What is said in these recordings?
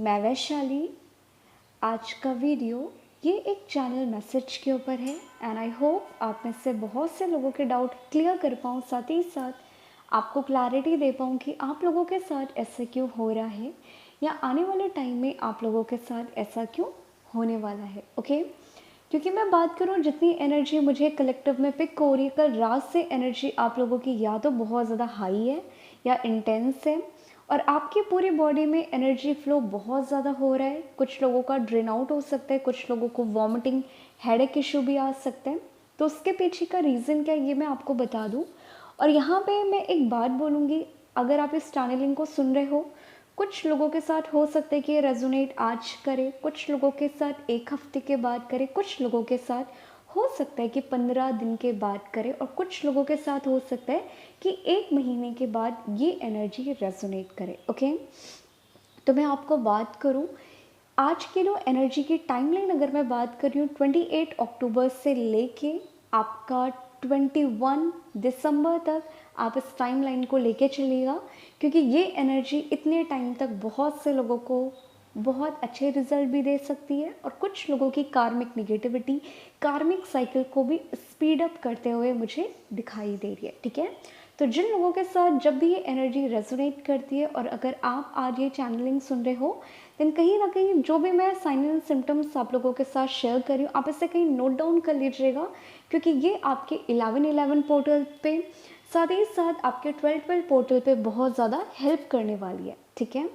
मैं वैशाली। आज का वीडियो ये एक चैनल मैसेज के ऊपर है एंड आई होप आप में से बहुत से लोगों के डाउट क्लियर कर पाऊँ, साथ ही साथ आपको क्लैरिटी दे पाऊँ कि आप लोगों के साथ ऐसा क्यों हो रहा है या आने वाले टाइम में आप लोगों के साथ ऐसा क्यों होने वाला है। ओके, क्योंकि मैं बात करूँ जितनी एनर्जी मुझे कलेक्टिव में पिक हो रही है, कल रात से एनर्जी आप लोगों की या तो बहुत ज़्यादा हाई है या इंटेंस है और आपकी पूरी बॉडी में एनर्जी फ्लो बहुत ज़्यादा हो रहा है। कुछ लोगों का ड्रेन आउट हो सकता है, कुछ लोगों को वॉमिटिंग हेडेक इशू भी आ सकते हैं। तो उसके पीछे का रीज़न क्या है ये मैं आपको बता दूं। और यहाँ पे मैं एक बात बोलूँगी, अगर आप इस चैनलिंग को सुन रहे हो, कुछ लोगों के साथ हो सकता है कि ये रेजोनेट आज करे, कुछ लोगों के साथ एक हफ्ते के बाद करे, कुछ लोगों के साथ हो सकता है कि 15 दिन के बाद करे और कुछ लोगों के साथ हो सकता है कि 1 महीने के बाद ये एनर्जी रेजोनेट करे। ओके, तो मैं आपको बात करूं आज की जो एनर्जी की टाइमलाइन, अगर मैं बात कर रही हूँ 28 अक्टूबर से लेके आपका 21 दिसंबर तक आप इस टाइमलाइन को लेके चलिएगा, क्योंकि ये एनर्जी इतने टाइम तक बहुत से लोगों को बहुत अच्छे रिजल्ट भी दे सकती है और कुछ लोगों की कार्मिक निगेटिविटी, कार्मिक साइकिल को भी स्पीड अप करते हुए मुझे दिखाई दे रही है। ठीक है, तो जिन लोगों के साथ जब भी ये एनर्जी रेजोनेट करती है और अगर आप आज ये चैनलिंग सुन रहे हो, देन कहीं ना कहीं जो भी मैं साइन एंड सिम्टम्स आप लोगों के साथ शेयर कर रही हूँ, आप इसे कहीं नोट डाउन कर लीजिएगा, क्योंकि ये आपके 11-11 पोर्टल पे, साथ ही साथ आपके 12-12 पोर्टल पे बहुत ज़्यादा हेल्प करने वाली है। ठीक है,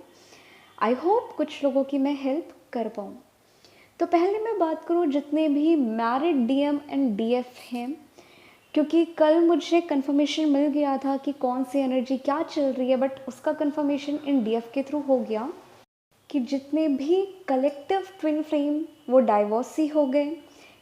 आई होप कुछ लोगों की मैं हेल्प कर पाऊँ। तो पहले मैं बात करूँ जितने भी मैरिड डीएम एंड डीएफ हैं, क्योंकि कल मुझे कंफर्मेशन मिल गया था कि कौन सी एनर्जी क्या चल रही है, बट उसका कंफर्मेशन इन डीएफ के थ्रू हो गया कि जितने भी कलेक्टिव ट्विन फ्लेम वो डाइवोर्स हो गए,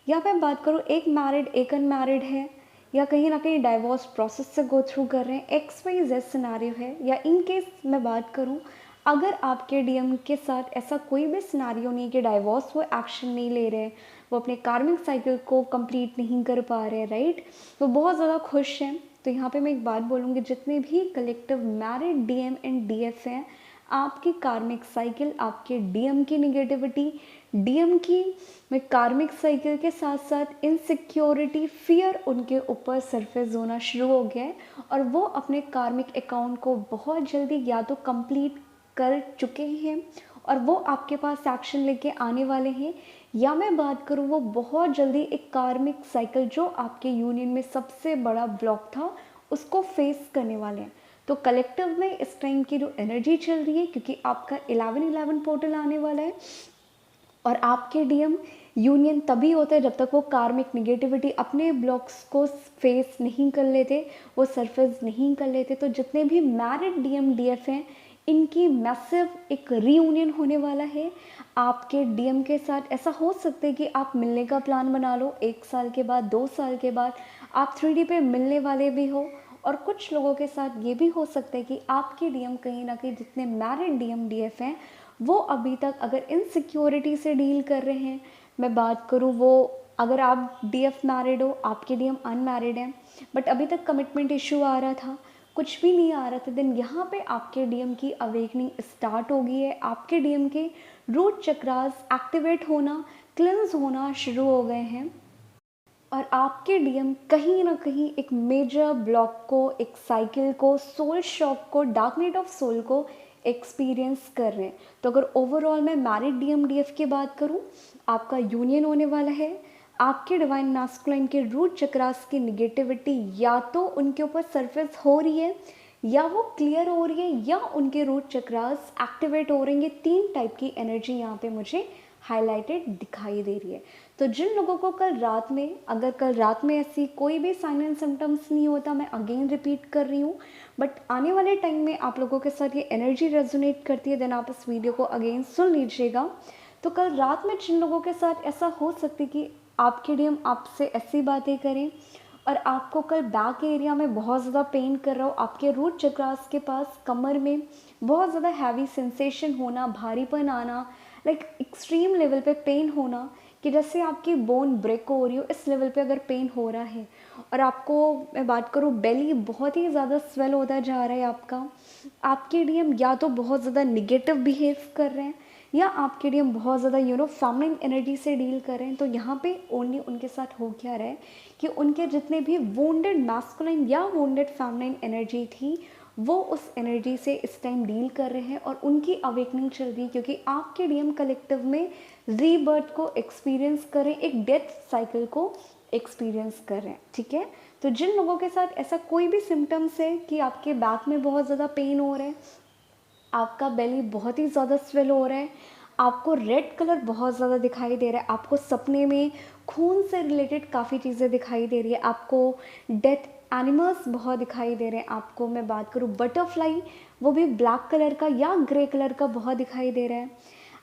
या मैं बात करूँ एक मैरिड एक अनमैरिड है या कहीं ना कहीं डाइवोर्स प्रोसेस से गो थ्रू कर रहे हैं, एक्स वाई जेड सिनारियो है, या इन केस मैं बात करूँ अगर आपके डीएम के साथ ऐसा कोई भी सिनारियो नहीं कि डाइवोर्स वो एक्शन नहीं ले रहे, वो अपने कार्मिक साइकिल को कंप्लीट नहीं कर पा रहे, राइट, वो बहुत ज़्यादा खुश हैं। तो यहाँ पे मैं एक बात बोलूँगी, जितने भी collective married DM and DF हैं, आपकी कार्मिक साइकिल, आपके डीएम की निगेटिविटी, डीएम की में कार्मिक साइकिल के साथ साथ इनसिक्योरिटी, फियर उनके ऊपर सरफेस होना शुरू हो गया है और वो अपने कार्मिक अकाउंट को बहुत जल्दी या तो कंप्लीट कर चुके हैं और वो आपके पास एक्शन लेके आने वाले हैं, या मैं बात करूँ वो बहुत जल्दी एक कार्मिक साइकिल जो आपके यूनियन में सबसे बड़ा ब्लॉक था उसको फेस करने वाले हैं। तो कलेक्टिव में इस टाइम की जो एनर्जी चल रही है, क्योंकि आपका 11-11 पोर्टल आने वाला है और आपके डीएम यूनियन तभी होता है जब तक वो कार्मिक निगेटिविटी अपने ब्लॉक्स को फेस नहीं कर लेते, वो सरफेस नहीं कर लेते। तो जितने भी मैरिड डीएम डीएफ हैं, इनकी मैसिव एक रीयूनियन होने वाला है आपके डीएम के साथ। ऐसा हो सकता है कि आप मिलने का प्लान बना लो, 1 साल के बाद, 2 साल के बाद आप 3D पे मिलने वाले भी हो, और कुछ लोगों के साथ ये भी हो सकता है कि आपके डीएम कहीं ना कहीं जितने मैरिड डीएम डीएफ हैं वो अभी तक अगर इनसिक्योरिटी से डील कर रहे हैं, मैं बात करूँ वो अगर आप डीएफ मैरिड हो, आपके डीएम अनमैरिड हैं बट अभी तक कमिटमेंट इशू आ रहा था, कुछ भी नहीं आ रहा था, देन यहाँ पे आपके डीएम की अवेकनिंग स्टार्ट हो गई है। आपके डीएम के रूट चक्रास एक्टिवेट होना, क्लिंस होना शुरू हो गए हैं और आपके डीएम कहीं ना कहीं एक मेजर ब्लॉक को, एक साइकिल को, सोल शॉक को, डार्क नाइट ऑफ सोल को एक्सपीरियंस कर रहे हैं। तो अगर ओवरऑल मैं मैरिड डीएम डीएफ की बात करूं, आपका यूनियन होने वाला है, आपके डिवाइन मैस्कुलाइन के रूट चक्रास की निगेटिविटी या तो उनके ऊपर सरफेस हो रही है या वो क्लियर हो रही है या उनके रूट चक्रास एक्टिवेट हो रहे हैं। 3 टाइप की एनर्जी यहाँ पे मुझे हाईलाइटेड दिखाई दे रही है। तो जिन लोगों को कल रात में, अगर कल रात में ऐसी कोई भी साइन एंड सिम्टम्स नहीं होता, मैं अगेन रिपीट कर रही हूँ, बट आने वाले टाइम में आप लोगों के साथ ये एनर्जी रेजोनेट करती है, देन आप इस वीडियो को अगेन सुन लीजिएगा। तो कल रात में जिन लोगों के साथ ऐसा हो सकती कि आपके डीएम आपसे ऐसी बातें करें और आपको कल बैक एरिया में बहुत ज़्यादा पेन कर रहा हो, आपके रूट चक्रास के पास कमर में बहुत ज़्यादा हैवी सेंसेशन होना, भारीपन आना, लाइक एक्सट्रीम लेवल पे पेन होना, कि जैसे आपकी बोन ब्रेक हो रही हो, इस लेवल पे अगर पेन हो रहा है और आपको, मैं बात करूँ, बेली बहुत ही ज़्यादा स्वेल होता जा रहा है आपका, आपके डीएम या तो बहुत ज़्यादा निगेटिव बिहेव कर रहे हैं या आपके डीएम बहुत ज़्यादा फेमिनिन एनर्जी से डील कर रहे हैं। तो यहाँ पे ओनली उनके साथ हो क्या रहा है कि उनके जितने भी वोंडेड मैस्कुलिन या वोंडेड फेमिनिन एनर्जी थी वो उस एनर्जी से इस टाइम डील कर रहे हैं और उनकी अवेकनिंग चल रही है, क्योंकि आपके डीएम कलेक्टिव में रीबर्थ को एक्सपीरियंस कर रहे हैं, एक डेथ साइकिल को एक्सपीरियंस कर रहे हैं। ठीक है, तो जिन लोगों के साथ ऐसा कोई भी सिम्टम्स है कि आपके बैक में बहुत ज़्यादा पेन हो रहा है, आपका बेली बहुत ही ज़्यादा स्वेल हो रहा है, आपको रेड कलर बहुत ज़्यादा दिखाई दे रहा है, आपको सपने में खून से रिलेटेड काफ़ी चीज़ें दिखाई दे रही है, आपको डेथ एनिमल्स बहुत दिखाई दे रहे हैं, आपको मैं बात करूँ बटरफ्लाई वो भी ब्लैक कलर का या ग्रे कलर का बहुत दिखाई दे रहा है,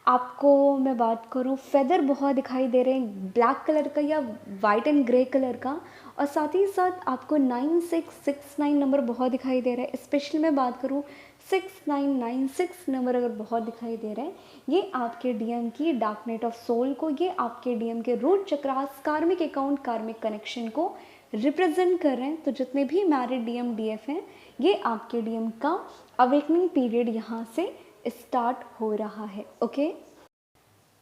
आपको मैं बात करूँ फेदर बहुत दिखाई दे रहे हैं ब्लैक कलर का या वाइट एंड ग्रे कलर का, और साथ ही साथ आपको 9669 नंबर बहुत दिखाई दे रहा है। स्पेशली मैं बात करूँ 6996 नंबर अगर बहुत दिखाई दे रहा है, ये आपके डीएम की डार्क नाइट ऑफ सोल को, ये आपके डीएम के रूट चक्रास कार्मिक अकाउंट कार्मिक कनेक्शन को रिप्रेजेंट कर रहे हैं। तो जितने भी मैरिड डीएम डीएफ हैं, ये आपके डीएम का अवेकनिंग पीरियड यहाँ से स्टार्ट हो रहा है। ओके,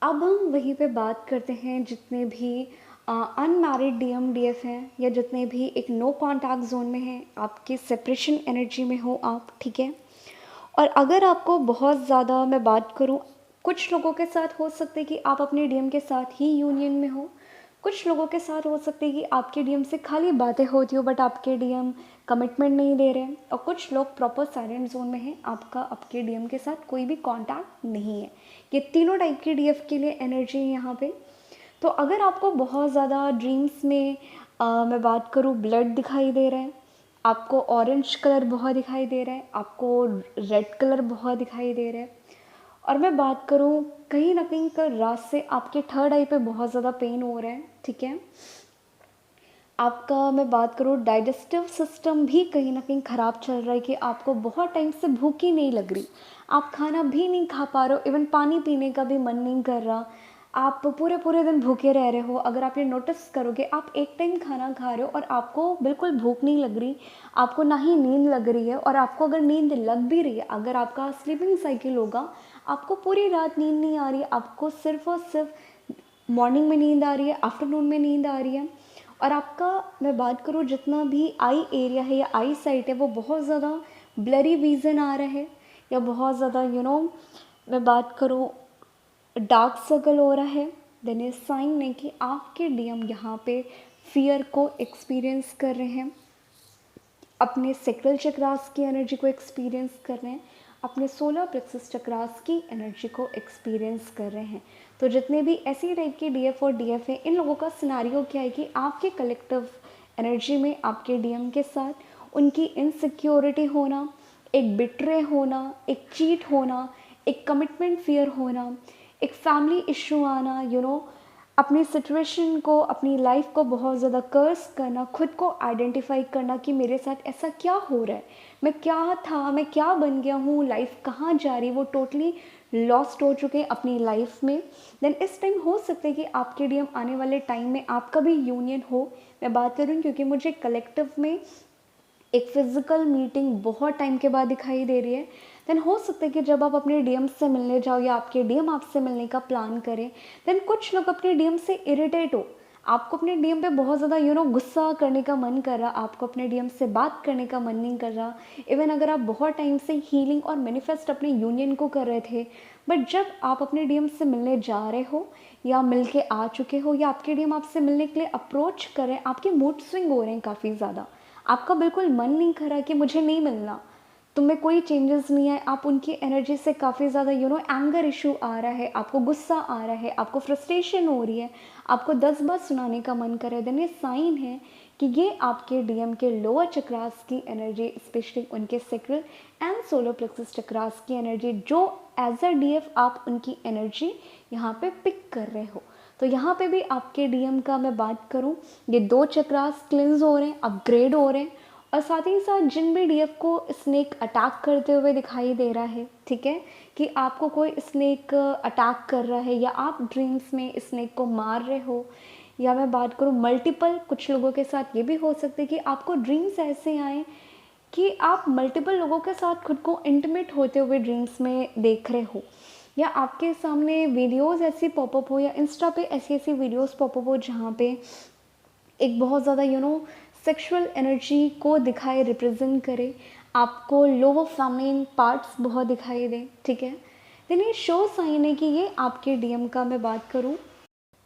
अब हम वहीं पे बात करते हैं जितने भी अनमैरिड डीएम डीएफ हैं या जितने भी एक नो कॉन्टैक्ट जोन में हैं, आपके सेपरेशन एनर्जी में हो आप। ठीक है, और अगर आपको बहुत ज़्यादा मैं बात करूँ, कुछ लोगों के साथ हो सकता है कि आप अपने डीएम के साथ ही यूनियन में हो, कुछ लोगों के साथ हो सकता है कि आपके डीएम से खाली बातें होती हो बट आपके डीएम कमिटमेंट नहीं दे रहे हैं, और कुछ लोग प्रॉपर साइलेंट जोन में हैं, आपका आपके डीएम के साथ कोई भी कांटेक्ट नहीं है। ये तीनों टाइप की डीएफ के लिए एनर्जी है यहाँ पे। तो अगर आपको बहुत ज़्यादा ड्रीम्स में मैं बात करूँ ब्लड दिखाई दे रहा है, आपको ऑरेंज कलर बहुत दिखाई दे रहा है, आपको रेड कलर बहुत दिखाई दे रहा है, और मैं बात करूँ कहीं ना कहीं कल रात से आपके थर्ड आई पे बहुत ज़्यादा पेन हो रहा है। ठीक है, आपका मैं बात करूँ डाइजेस्टिव सिस्टम भी कहीं ना कहीं ख़राब चल रहा है कि आपको बहुत टाइम से भूख ही नहीं लग रही, आप खाना भी नहीं खा पा रहे हो, इवन पानी पीने का भी मन नहीं कर रहा, आप पूरे पूरे दिन भूखे रह रहे हो। अगर आप ये नोटिस करोगे, आप एक टाइम खाना खा रहे हो और आपको बिल्कुल भूख नहीं लग रही, आपको ना ही नींद लग रही है, और आपको अगर नींद लग भी रही है, अगर आपका स्लीपिंग साइकिल होगा, आपको पूरी रात नींद नहीं आ रही है, आपको सिर्फ और सिर्फ मॉर्निंग में नींद आ रही है, आफ्टरनून में नींद आ रही है, और आपका मैं बात करूँ जितना भी आई एरिया है या आई साइट है वो बहुत ज़्यादा ब्लरी विजन आ रहा है, या बहुत ज़्यादा मैं बात करूँ डार्क सर्कल हो रहा है, देन ये साइन है कि आपके डीएम यहाँ पे फियर को एक्सपीरियंस कर रहे हैं, अपने सेक्रल चक्रास की एनर्जी को एक्सपीरियंस कर रहे हैं, अपने सोलर प्लेक्सस चक्रास की एनर्जी को एक्सपीरियंस कर रहे हैं। तो जितने भी ऐसी टाइप के डीएफ और डीएफ हैं, इन लोगों का सिनारियो क्या है कि आपके कलेक्टिव एनर्जी में आपके डीएम के साथ उनकी इनसिक्योरिटी होना, एक बिट्रे होना, एक चीट होना, एक कमिटमेंट फियर होना, एक फैमिली इशू आना, अपनी सिचुएशन को, अपनी लाइफ को बहुत ज़्यादा कर्स करना, खुद को आइडेंटिफाई करना कि मेरे साथ ऐसा क्या हो रहा है, मैं क्या था, मैं क्या बन गया हूँ, लाइफ कहाँ जा रही है, वो टोटली लॉस्ट हो चुके हैं अपनी लाइफ में। देन इस टाइम हो सकता है कि आपके डीएम आने वाले टाइम में आपका भी यूनियन हो। मैं बात करूँ क्योंकि मुझे कलेक्टिव में एक फिजिकल मीटिंग बहुत टाइम के बाद दिखाई दे रही है। देन हो सकता है कि जब आप अपने डीएम से मिलने जाओ या आपके डीएम आपसे मिलने का प्लान करें, देन कुछ लोग अपने डीएम से इरिटेट हो, आपको अपने डीएम पे बहुत ज़्यादा गुस्सा करने का मन कर रहा, आपको अपने डीएम से बात करने का मन नहीं कर रहा। इवन अगर आप बहुत टाइम से हीलिंग और मैनिफेस्ट अपने यूनियन को कर रहे थे, बट जब आप अपने डीएम से मिलने जा रहे हो या मिल के आ चुके हो या आपके डीएम आपसे मिलने के लिए अप्रोच कर रहे हैं, आपके मूड स्विंग हो रहे हैं काफ़ी ज़्यादा, आपका बिल्कुल मन नहीं कर रहा कि मुझे नहीं मिलना, तुम में कोई चेंजेस नहीं है, आप उनकी एनर्जी से काफ़ी ज़्यादा एंगर इशू आ रहा है, आपको गुस्सा आ रहा है, आपको फ्रस्ट्रेशन हो रही है, आपको 10 बार सुनाने का मन कर रहा है, देन ये साइन है कि ये आपके डीएम के लोअर चक्रास की एनर्जी, स्पेशली उनके sacral and solar plexus chakras की एनर्जी, जो एज अ डीएफ आप उनकी एनर्जी यहाँ पे पिक कर रहे हो। तो यहाँ पे भी आपके डीएम का मैं बात करूँ, ये 2 चक्रास क्लिंस हो रहे हैं, अपग्रेड हो रहे हैं, और साथ ही साथ जिन भी डीएफ को स्नेक अटैक करते हुए दिखाई दे रहा है, ठीक है, कि आपको कोई स्नेक अटैक कर रहा है या आप ड्रीम्स में स्नेक को मार रहे हो, या मैं बात करूँ मल्टीपल, कुछ लोगों के साथ ये भी हो सकता है कि आपको ड्रीम्स ऐसे आए कि आप मल्टीपल लोगों के साथ खुद को इंटीमेट होते हुए ड्रीम्स में देख रहे हो, या आपके सामने वीडियोस ऐसी पॉपअप हो या इंस्टा पे ऐसी ऐसी वीडियोस पॉपअप हो जहाँ पे एक बहुत ज़्यादा सेक्सुअल एनर्जी को दिखाए, रिप्रेजेंट करे, आपको लोअर फेमिनिन पार्ट्स बहुत दिखाई दें, ठीक है, देन ये शो साइन है कि ये आपके डीएम का मैं बात करूँ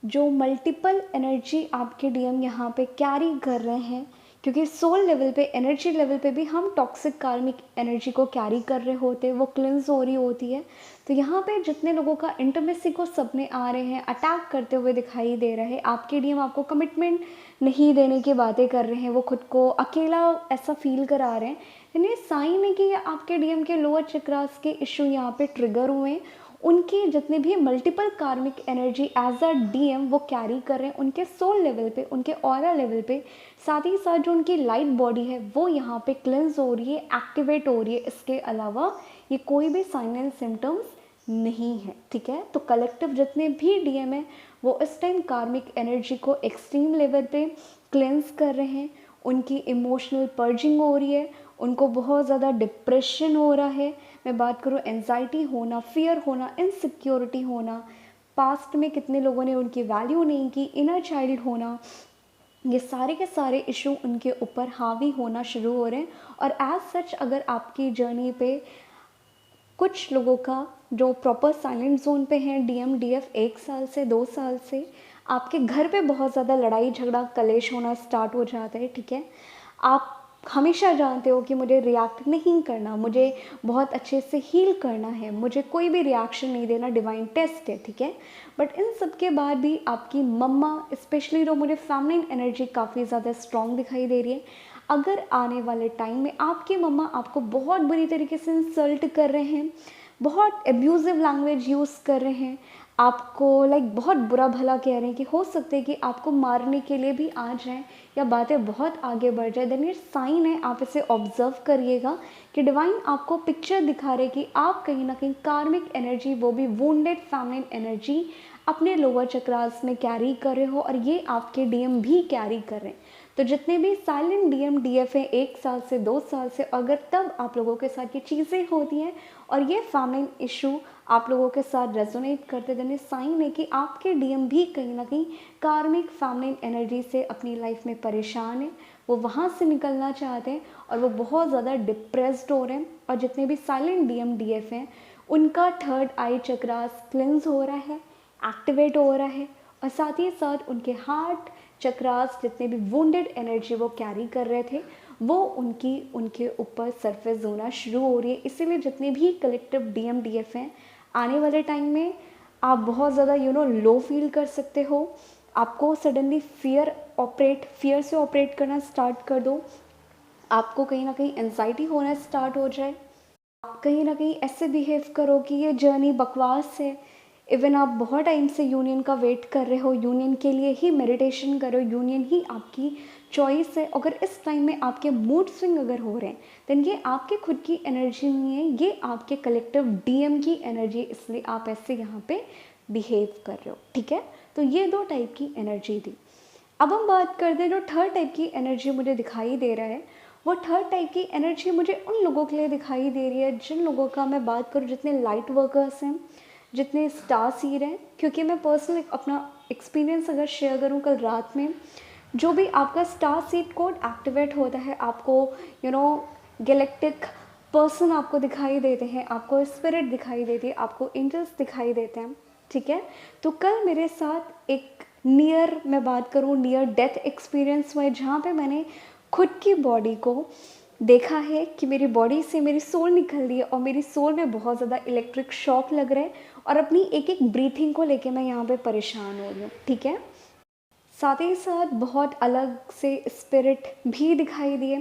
जो मल्टीपल एनर्जी आपके डीएम यहाँ पे कैरी कर रहे हैं, क्योंकि सोल लेवल पे, एनर्जी लेवल पे भी हम टॉक्सिक कार्मिक एनर्जी को कैरी कर रहे होते हैं, वो क्लिंस हो रही होती है। तो यहाँ पे जितने लोगों का इंटीमेसी को सपने आ रहे हैं, अटैक करते हुए दिखाई दे रहे हैं, आपके डीएम आपको कमिटमेंट नहीं देने की बातें कर रहे हैं, वो खुद को अकेला ऐसा फील करा रहे हैं, यानी ये साइन है कि ये आपके डीएम के लोअर चक्रास के इशू यहाँ पे ट्रिगर हुए हैं। उनके जितने भी मल्टीपल कार्मिक एनर्जी एज अ डीएम वो कैरी कर रहे हैं उनके सोल लेवल पे, उनके ऑरा लेवल पे, साथ ही साथ जो उनकी लाइट बॉडी है वो यहाँ पे क्लेंस हो रही है, एक्टिवेट हो रही है। इसके अलावा ये कोई भी साइन एंड सिम्टम्स नहीं है, ठीक है। तो कलेक्टिव जितने भी डीएम है वो इस टाइम कार्मिक एनर्जी को एक्सट्रीम लेवल पे क्लेंस कर रहे हैं, उनकी इमोशनल पर्जिंग हो रही है, उनको बहुत ज़्यादा डिप्रेशन हो रहा है, मैं बात करूँ एंजाइटी होना, फियर होना, इनसिक्योरिटी होना, पास्ट में कितने लोगों ने उनकी वैल्यू नहीं की, इनर चाइल्ड होना, ये सारे के सारे इशू उनके ऊपर हावी होना शुरू हो रहे हैं। और एज सच अगर आपकी जर्नी पे कुछ लोगों का जो प्रॉपर साइलेंट जोन पे हैं डीएम डीएफ 1 साल से 2 साल से, आपके घर पे बहुत ज़्यादा लड़ाई झगड़ा कलेश होना स्टार्ट हो जाता है, ठीक है। आप हमेशा जानते हो कि मुझे रिएक्ट नहीं करना, मुझे बहुत अच्छे से हील करना है, मुझे कोई भी रिएक्शन नहीं देना, डिवाइन टेस्ट है, ठीक है। बट इन सब के बाद भी आपकी मम्मा स्पेशली जो मुझे फेमिनिन एनर्जी काफ़ी ज़्यादा स्ट्रॉन्ग दिखाई दे रही है, अगर आने वाले टाइम में आपकी मम्मा आपको बहुत बुरी तरीके से इंसल्ट कर रहे हैं, बहुत एब्यूजिव लैंग्वेज यूज़ कर रहे हैं, आपको बहुत बुरा भला कह रहे हैं, कि हो सकते हैं कि आपको मारने के लिए भी आ जाएं या बातें बहुत आगे बढ़ जाए, देन ये साइन है, आप इसे ऑब्जर्व करिएगा कि डिवाइन आपको पिक्चर दिखा रहे कि आप कहीं ना कहीं कार्मिक एनर्जी, वो भी वुंडेड फेमिनिन एनर्जी अपने लोअर चक्रास में कैरी कर रहे हो, और ये आपके डीएम भी कैरी कर रहे हैं। तो जितने भी साइलेंट डीएम डीएफ है 1 साल से 2 साल से, अगर तब आप लोगों के साथ ये चीज़ें होती हैं और ये फेमिनिन इशू आप लोगों के साथ रेजोनेट करते, देने साइन है कि आपके डीएम भी कहीं ना कहीं कार्मिक फेमिनिन एनर्जी से अपनी लाइफ में परेशान है, वो वहाँ से निकलना चाहते हैं और वो बहुत ज़्यादा डिप्रेस्ड हो रहे हैं। और जितने भी साइलेंट डीएम डीएफ हैं उनका थर्ड आई चक्रास क्लिंस हो रहा है, एक्टिवेट हो रहा है, और साथ ही साथ उनके हार्ट चक्रास जितने भी वुंडेड एनर्जी वो कैरी कर रहे थे वो उनके ऊपर सरफेस होना शुरू हो रही है। इसीलिए जितने भी कलेक्टिव डीएम डीएफ हैं आने वाले टाइम में आप बहुत ज़्यादा लो फील कर सकते हो, आपको सडनली फियर से ऑपरेट करना स्टार्ट कर दो, आपको कहीं ना कहीं एंजाइटी होना स्टार्ट हो जाए, आप कहीं ना कहीं ऐसे बिहेव करो कि ये जर्नी बकवास है। इवन आप बहुत टाइम से यूनियन का वेट कर रहे हो, यूनियन के लिए ही मेडिटेशन करो, यूनियन ही आपकी चॉइस है। अगर इस टाइम में आपके मूड स्विंग अगर हो रहे हैं देन ये आपके खुद की एनर्जी नहीं है, ये आपके कलेक्टिव डीएम की एनर्जी, इसलिए आप ऐसे यहाँ पे बिहेव कर रहे हो, ठीक है। तो ये 2 टाइप की एनर्जी थी। अब हम बात करते हैं जो थर्ड टाइप की एनर्जी मुझे दिखाई दे रहा है, वो थर्ड टाइप की एनर्जी मुझे उन लोगों के लिए दिखाई दे रही है जिन लोगों का मैं बात करूँ जितने लाइट वर्कर्स हैं, जितने स्टार सीड हैं। क्योंकि मैं पर्सनल अपना एक्सपीरियंस अगर शेयर करूँ, कल रात में जो भी आपका स्टार सीड कोड एक्टिवेट होता है, आपको गैलेक्टिक पर्सन आपको दिखाई देते हैं, आपको स्पिरिट दिखाई देती है, आपको एंजल्स दिखाई देते हैं, ठीक है। तो कल मेरे साथ एक मैं बात करूँ नियर डेथ एक्सपीरियंस हुआ है, जहाँ पे मैंने खुद की बॉडी को देखा है कि मेरी बॉडी से मेरी सोल निकल रही है और मेरी सोल में बहुत ज़्यादा इलेक्ट्रिक शॉक लग रहा है, और अपनी एक एक ब्रीथिंग को लेके मैं यहाँ पे परेशान हो रही हूँ, ठीक है। साथ ही साथ बहुत अलग से स्पिरिट भी दिखाई दिए।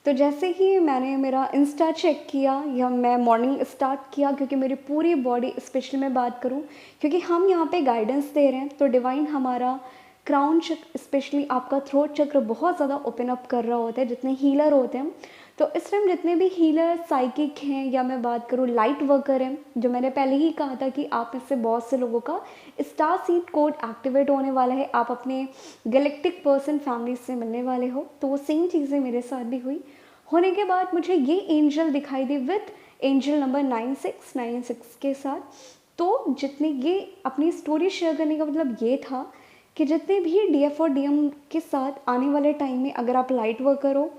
तो जैसे ही मैंने मेरा इंस्टा चेक किया या मैं मॉर्निंग स्टार्ट किया, क्योंकि मेरी पूरी बॉडी, स्पेशली मैं बात करूं क्योंकि हम यहाँ पे गाइडेंस दे रहे हैं, तो डिवाइन हमारा क्राउन चक्र स्पेशली आपका थ्रोट चक्र बहुत ज़्यादा ओपन अप कर रहा होता है जितने हीलर होते हैं। तो इस टाइम जितने भी हीलर साइकिक हैं या मैं बात करूँ लाइट वर्कर हैं, जो मैंने पहले ही कहा था कि आप में से बहुत से लोगों का स्टार सीड कोड एक्टिवेट होने वाला है, आप अपने गैलेक्टिक पर्सन फैमिली से मिलने वाले हो। तो वो सेम चीज़ें मेरे साथ भी हुई। होने के बाद मुझे ये एंजल दिखाई दी विथ एंजल नंबर 9696 के साथ। तो जितने ये अपनी स्टोरी शेयर करने का मतलब ये था कि जितने भी डीएफ और डीएम के साथ आने वाले टाइम में अगर आप लाइट वर्कर हो,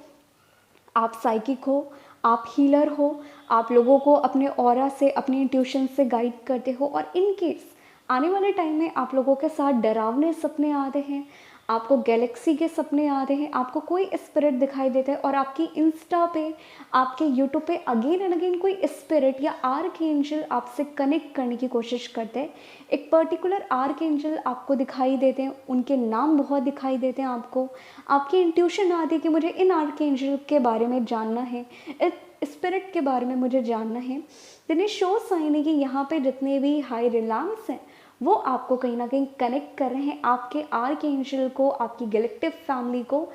आप साइकिक हो, आप हीलर हो, आप लोगों को अपने ऑरा से अपनी इंट्यूशन से गाइड करते हो, और इन केस आने वाले टाइम में आप लोगों के साथ डरावने सपने आते हैं, आपको गैलेक्सी के सपने आते हैं, आपको कोई स्पिरिट दिखाई देता है और आपकी इंस्टा पे, आपके यूट्यूब पे अगेन एंड अगेन कोई स्पिरिट या आर्क एंजल आपसे कनेक्ट करने की कोशिश करते हैं। एक पर्टिकुलर आर्क एंजल आपको दिखाई देते हैं, उनके नाम बहुत दिखाई देते हैं आपको, आपकी इंट्यूशन आती है कि मुझे इन आर्क एंजल के बारे में जानना है, इस स्पिरिट के बारे में मुझे जानना है। देन शो साइन है कि यहाँ पे जितने भी हाई रिलांस हैं वो आपको कहीं ना कहीं कनेक्ट कर रहे हैं, आपके आर्क एंजल को, आपकी गैलेक्टिक फैमिली को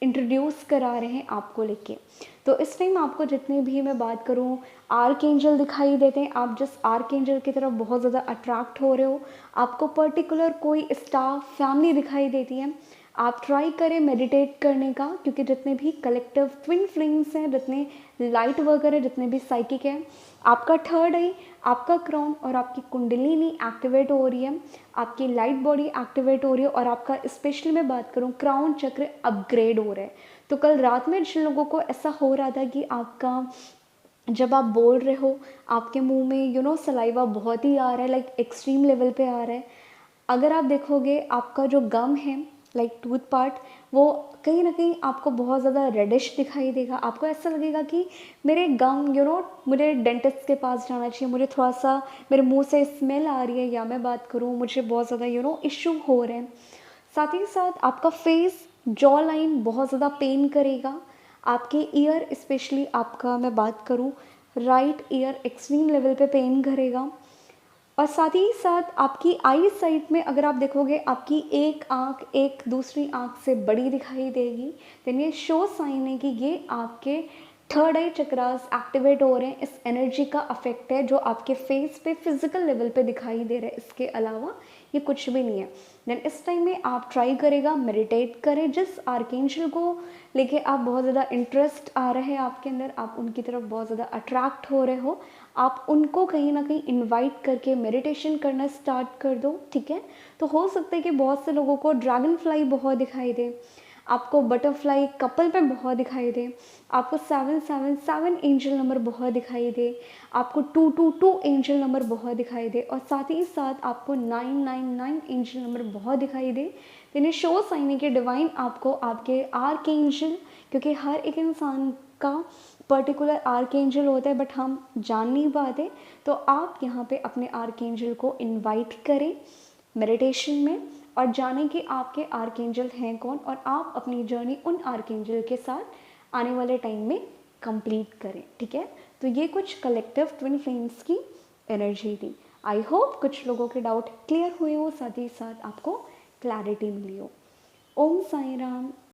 इंट्रोड्यूस करा रहे हैं आपको लेके। तो इस टाइम आपको जितने भी मैं बात करूँ आर्क एंजल दिखाई देते हैं, आप जिस आर्क एंजल की तरफ बहुत ज़्यादा अट्रैक्ट हो रहे हो, आपको पर्टिकुलर कोई स्टार फैमिली दिखाई देती है, आप ट्राई करें मेडिटेट करने का, क्योंकि जितने भी कलेक्टिव ट्विन फ्लेम्स हैं, जितने लाइट वर्कर हैं, जितने भी साइकिक हैं, आपका थर्ड आई, आपका क्राउन और आपकी कुंडलिनी एक्टिवेट हो रही है, आपकी लाइट बॉडी एक्टिवेट हो रही है, और आपका स्पेशली मैं बात करूँ क्राउन चक्र अपग्रेड हो रहा है। तो कल रात में जिन लोगों को ऐसा हो रहा था कि आपका जब आप बोल रहे हो आपके मुंह में सलाइवा बहुत ही आ रहा है, लाइक एक्सट्रीम लेवल पे आ रहा है, अगर आप देखोगे आपका जो गम है लाइक टूथ पार्ट, वो कहीं ना कहीं आपको बहुत ज़्यादा रेडिश दिखाई देगा। आपको ऐसा लगेगा कि मेरे गम मुझे डेंटिस्ट के पास जाना चाहिए, मुझे थोड़ा सा मेरे मुंह से स्मेल आ रही है, या मैं बात करूँ मुझे बहुत ज़्यादा इशू हो रहे हैं। साथ ही साथ आपका फेस जॉ लाइन बहुत ज़्यादा पेन करेगा, आपके ईयर स्पेशली आपका मैं बात करूँ राइट ईयर एक्सट्रीम लेवल पे पेन करेगा, और साथ ही साथ आपकी आई साइट में अगर आप देखोगे आपकी एक आँख एक दूसरी आँख से बड़ी दिखाई देगी। देन ये शो साइन है कि ये आपके थर्ड आई चक्रास एक्टिवेट हो रहे हैं, इस एनर्जी का अफेक्ट है जो आपके फेस पे फिजिकल लेवल पे दिखाई दे रहा है, इसके अलावा ये कुछ भी नहीं है। देन इस टाइम में आप ट्राई करेगा मेडिटेट करें, जिस आर्केंजल को लेके आप बहुत ज़्यादा इंटरेस्ट आ रहा है आपके अंदर, आप उनकी तरफ बहुत ज़्यादा अट्रैक्ट हो रहे हो, आप उनको कहीं ना कहीं इनवाइट करके मेडिटेशन करना स्टार्ट कर दो, ठीक है। तो हो सकता है कि बहुत से लोगों को ड्रैगन फ्लाई बहुत दिखाई दे, आपको बटरफ्लाई कपल पे बहुत दिखाई दे, आपको 777 एंजल नंबर बहुत दिखाई दे, आपको 222 एंजल नंबर बहुत दिखाई दे, और साथ ही साथ आपको 999 एंजल नंबर बहुत दिखाई दे। तो इन्हें शो साइन है कि डिवाइन आपको आपके आर्क एंजल, क्योंकि हर एक इंसान का पर्टिकुलर आर्क एंजल होता है बट हम जान नहीं पाते, तो आप यहाँ पे अपने आर्क एंजल को इनवाइट करें मेडिटेशन में, और जानें कि आपके आर्कएंजल हैं कौन, और आप अपनी जर्नी उन आर्कएंजल के साथ आने वाले टाइम में कंप्लीट करें, ठीक है। तो ये कुछ कलेक्टिव ट्विन फ्लेम्स की एनर्जी थी। आई होप कुछ लोगों के डाउट क्लियर हुए हो, साथ ही साथ आपको क्लैरिटी मिली हो। ओम साई राम।